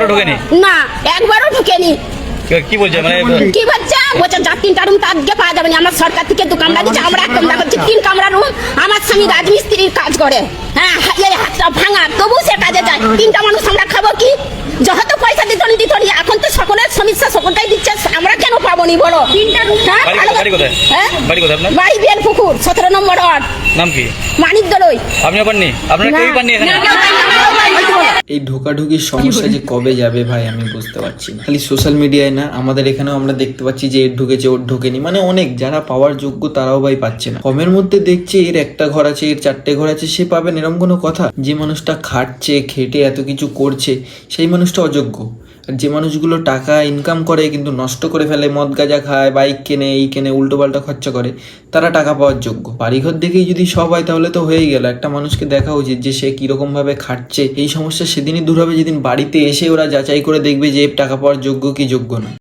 একবারও ঢোকেনি? না, একবারও ঢুকেনি। কি বলছে মানে কি বলছে? বলছে যা 3টা রুম তার আগে পাওয়া যাবে না। আমার সরকার থেকে 2 কামরা দিচ্ছে, আমরা 1 কামরা করছি, 3 কামরা রুম। আমার স্বামী রাজমিস্ত্রির কাজ করে, হ্যাঁ, এই হাতটা ভাঙা, তবু সে কাজে যায়। 3টা মানুষ আমরা খাবো কি? যত পয়সা দিতনি, এখন তো সকলের সমস্যা সকলটাই দিচ্ছে, আমরা কেন পাবো নি বলো? 3টা রুম। বাড়ি কোথায়? হ্যাঁ, বাড়ি কোথায় আপনার? বাড়ি বেলপুকুর 17 নম্বর ওয়ার্ড। নাম কি? মানিক দলই। আপনিও পাননি? আপনারা কেউই পাননি এখানে? এই ঢোকাঢুকির সমস্যা যে কবে যাবে ভাই আমি বুঝতে পারছি না। খালি সোশ্যাল মিডিয়ায় না, আমাদের এখানেও আমরা দেখতে পাচ্ছি যে এর ঢুকেছে ওর ঢোকেনি, মানে অনেক যারা পাওয়ার যোগ্য তারাও ভাই পাচ্ছে না। কমের মধ্যে দেখছে এর 1টা ঘর আছে, এর 4টে ঘর আছে, সে পাবেন এরকম কোনো কথা? যে মানুষটা খাটছে, খেটে এত কিছু করছে, সেই মানুষটা অযোগ্য। আর যে মানুষগুলো টাকা ইনকাম করে কিন্তু নষ্ট করে ফেলে, মদ গাঁজা খায়, বাইক কেনে, এই কেনে, উল্টো পাল্টা খরচা করে, তারা টাকা পাওয়ার যোগ্য। বাড়িঘর দেখেই যদি সব হয় তাহলে তো হয়েই গেল। একটা মানুষকে দেখা উচিত যে সে কিরকম ভাবে খাটছে। এই সমস্যা সেদিনই দূর হবে যেদিন বাড়িতে এসে ওরা যাচাই করে দেখবে যে টাকা পাওয়ার যোগ্য কি যোগ্য না।